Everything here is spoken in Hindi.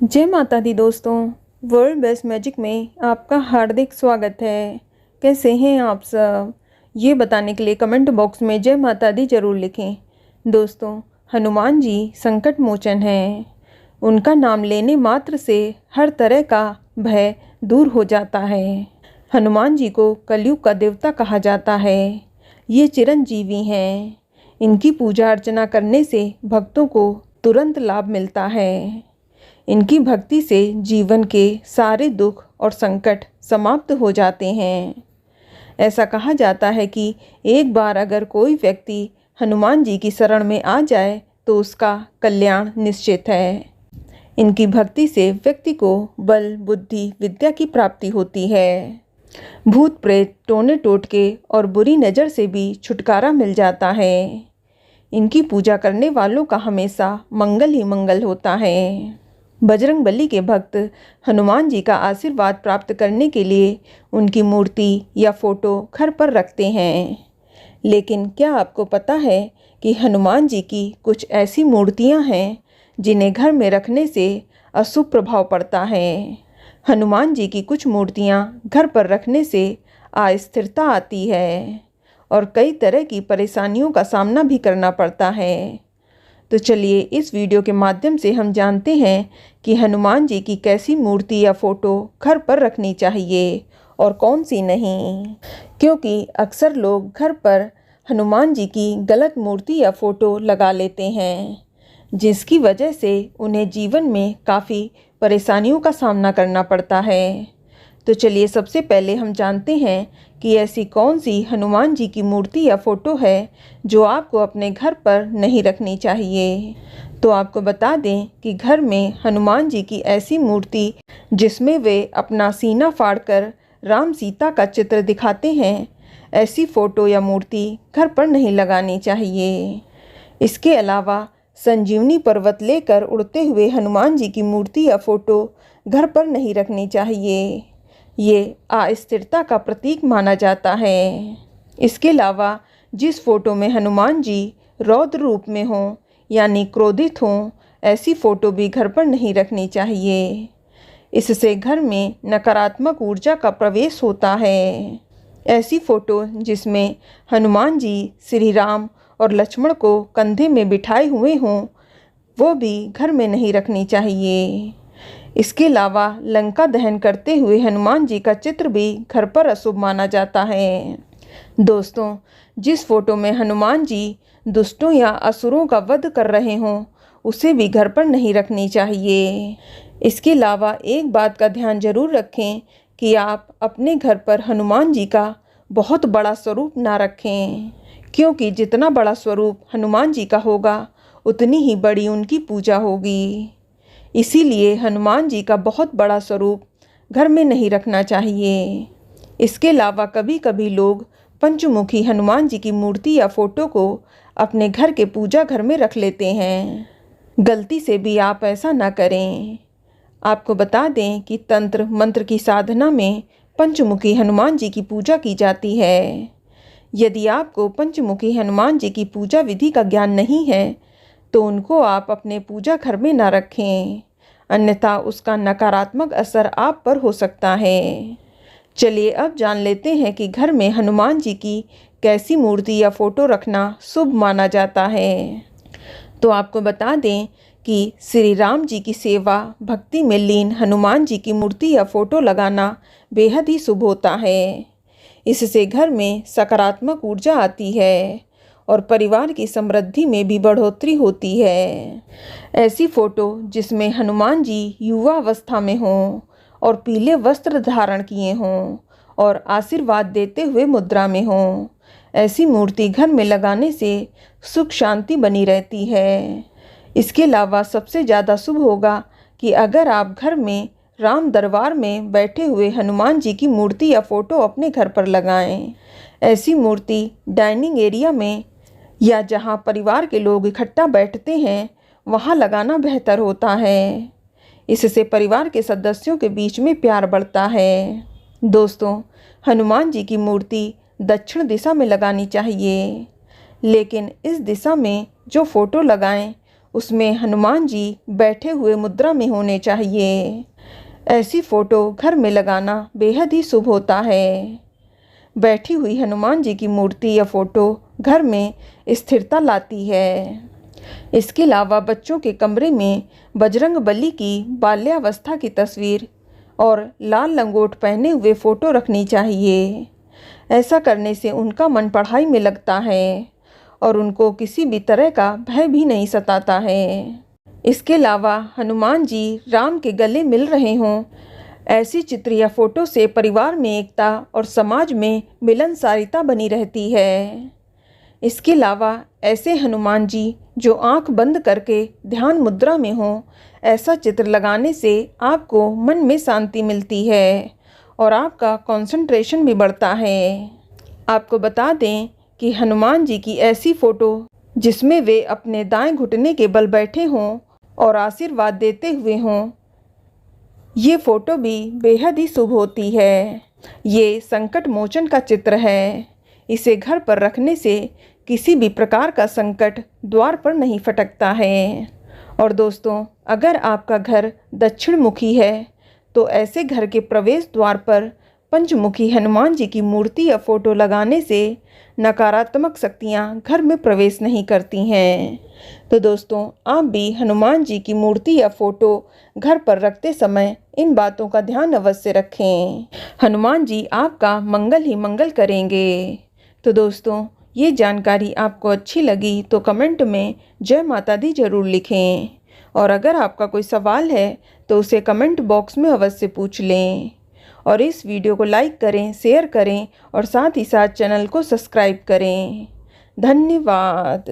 जय माता दी दोस्तों, वर्ल्ड बेस्ट मैजिक में आपका हार्दिक स्वागत है। कैसे हैं आप सब, ये बताने के लिए कमेंट बॉक्स में जय माता दी ज़रूर लिखें। दोस्तों, हनुमान जी संकट मोचन हैं। उनका नाम लेने मात्र से हर तरह का भय दूर हो जाता है। हनुमान जी को कलयुग का देवता कहा जाता है। ये चिरंजीवी हैं। इनकी पूजा अर्चना करने से भक्तों को तुरंत लाभ मिलता है। इनकी भक्ति से जीवन के सारे दुख और संकट समाप्त हो जाते हैं। ऐसा कहा जाता है कि एक बार अगर कोई व्यक्ति हनुमान जी की शरण में आ जाए तो उसका कल्याण निश्चित है। इनकी भक्ति से व्यक्ति को बल, बुद्धि, विद्या की प्राप्ति होती है। भूत प्रेत, टोने टोटके और बुरी नज़र से भी छुटकारा मिल जाता है। इनकी पूजा करने वालों का हमेशा मंगल ही मंगल होता है। बजरंगबली के भक्त हनुमान जी का आशीर्वाद प्राप्त करने के लिए उनकी मूर्ति या फोटो घर पर रखते हैं। लेकिन क्या आपको पता है कि हनुमान जी की कुछ ऐसी मूर्तियां हैं जिन्हें घर में रखने से अशुभ प्रभाव पड़ता है। हनुमान जी की कुछ मूर्तियां घर पर रखने से अस्थिरता आती है और कई तरह की परेशानियों का सामना भी करना पड़ता है। तो चलिए इस वीडियो के माध्यम से हम जानते हैं कि हनुमान जी की कैसी मूर्ति या फोटो घर पर रखनी चाहिए और कौन सी नहीं। क्योंकि अक्सर लोग घर पर हनुमान जी की गलत मूर्ति या फोटो लगा लेते हैं, जिसकी वजह से उन्हें जीवन में काफ़ी परेशानियों का सामना करना पड़ता है। तो चलिए सबसे पहले हम जानते हैं कि ऐसी कौन सी हनुमान जी की मूर्ति या फोटो है जो आपको अपने घर पर नहीं रखनी चाहिए। तो आपको बता दें कि घर में हनुमान जी की ऐसी मूर्ति जिसमें वे अपना सीना फाड़कर राम सीता का चित्र दिखाते हैं, ऐसी फोटो या मूर्ति घर पर नहीं लगानी चाहिए। इसके अलावा संजीवनी पर्वत लेकर उड़ते हुए हनुमान जी की मूर्ति या फोटो घर पर नहीं रखनी चाहिए। ये अस्थिरता का प्रतीक माना जाता है। इसके अलावा जिस फोटो में हनुमान जी रौद्र रूप में हों यानी क्रोधित हों, ऐसी फ़ोटो भी घर पर नहीं रखनी चाहिए। इससे घर में नकारात्मक ऊर्जा का प्रवेश होता है। ऐसी फ़ोटो जिसमें हनुमान जी श्री राम और लक्ष्मण को कंधे में बिठाए हुए हों, वो भी घर में नहीं रखनी चाहिए। इसके अलावा लंका दहन करते हुए हनुमान जी का चित्र भी घर पर अशुभ माना जाता है। दोस्तों, जिस फोटो में हनुमान जी दुष्टों या असुरों का वध कर रहे हों, उसे भी घर पर नहीं रखनी चाहिए। इसके अलावा एक बात का ध्यान जरूर रखें कि आप अपने घर पर हनुमान जी का बहुत बड़ा स्वरूप ना रखें, क्योंकि जितना बड़ा स्वरूप हनुमान जी का होगा उतनी ही बड़ी उनकी पूजा होगी। इसीलिए हनुमान जी का बहुत बड़ा स्वरूप घर में नहीं रखना चाहिए। इसके अलावा कभी कभी लोग पंचमुखी हनुमान जी की मूर्ति या फोटो को अपने घर के पूजा घर में रख लेते हैं। गलती से भी आप ऐसा ना करें। आपको बता दें कि तंत्र मंत्र की साधना में पंचमुखी हनुमान जी की पूजा की जाती है। यदि आपको पंचमुखी हनुमान जी की पूजा विधि का ज्ञान नहीं है तो उनको आप अपने पूजा घर में ना रखें, अन्यथा उसका नकारात्मक असर आप पर हो सकता है। चलिए अब जान लेते हैं कि घर में हनुमान जी की कैसी मूर्ति या फोटो रखना शुभ माना जाता है। तो आपको बता दें कि श्री राम जी की सेवा भक्ति में लीन हनुमान जी की मूर्ति या फोटो लगाना बेहद ही शुभ होता है। इससे घर में सकारात्मक ऊर्जा आती है और परिवार की समृद्धि में भी बढ़ोतरी होती है। ऐसी फोटो जिसमें हनुमान जी युवा अवस्था में हों और पीले वस्त्र धारण किए हों और आशीर्वाद देते हुए मुद्रा में हों, ऐसी मूर्ति घर में लगाने से सुख शांति बनी रहती है। इसके अलावा सबसे ज़्यादा शुभ होगा कि अगर आप घर में राम दरबार में बैठे हुए हनुमान जी की मूर्ति या फोटो अपने घर पर लगाएं। ऐसी मूर्ति डाइनिंग एरिया में या जहां परिवार के लोग इकट्ठा बैठते हैं वहां लगाना बेहतर होता है। इससे परिवार के सदस्यों के बीच में प्यार बढ़ता है। दोस्तों, हनुमान जी की मूर्ति दक्षिण दिशा में लगानी चाहिए, लेकिन इस दिशा में जो फोटो लगाएं उसमें हनुमान जी बैठे हुए मुद्रा में होने चाहिए। ऐसी फ़ोटो घर में लगाना बेहद ही शुभ होता है। बैठी हुई हनुमान जी की मूर्ति या फ़ोटो घर में स्थिरता लाती है। इसके अलावा बच्चों के कमरे में बजरंगबली की बाल्यावस्था की तस्वीर और लाल लंगोट पहने हुए फ़ोटो रखनी चाहिए। ऐसा करने से उनका मन पढ़ाई में लगता है और उनको किसी भी तरह का भय भी नहीं सताता है। इसके अलावा हनुमान जी राम के गले मिल रहे हों, ऐसी चित्र या फ़ोटो से परिवार में एकता और समाज में मिलनसारिता बनी रहती है। इसके अलावा ऐसे हनुमान जी जो आंख बंद करके ध्यान मुद्रा में हों, ऐसा चित्र लगाने से आपको मन में शांति मिलती है और आपका कंसंट्रेशन भी बढ़ता है। आपको बता दें कि हनुमान जी की ऐसी फ़ोटो जिसमें वे अपने दाएं घुटने के बल बैठे हों और आशीर्वाद देते हुए हों, ये फ़ोटो भी बेहद ही शुभ होती है। ये संकट मोचन का चित्र है। इसे घर पर रखने से किसी भी प्रकार का संकट द्वार पर नहीं फटकता है। और दोस्तों, अगर आपका घर दक्षिण मुखी है तो ऐसे घर के प्रवेश द्वार पर पंचमुखी हनुमान जी की मूर्ति या फ़ोटो लगाने से नकारात्मक शक्तियाँ घर में प्रवेश नहीं करती हैं। तो दोस्तों, आप भी हनुमान जी की मूर्ति या फ़ोटो घर पर रखते समय इन बातों का ध्यान अवश्य रखें। हनुमान जी आपका मंगल ही मंगल करेंगे। तो दोस्तों, ये जानकारी आपको अच्छी लगी तो कमेंट में जय माता दी ज़रूर लिखें। और अगर आपका कोई सवाल है तो उसे कमेंट बॉक्स में अवश्य पूछ लें। और इस वीडियो को लाइक करें, शेयर करें और साथ ही साथ चैनल को सब्सक्राइब करें। धन्यवाद।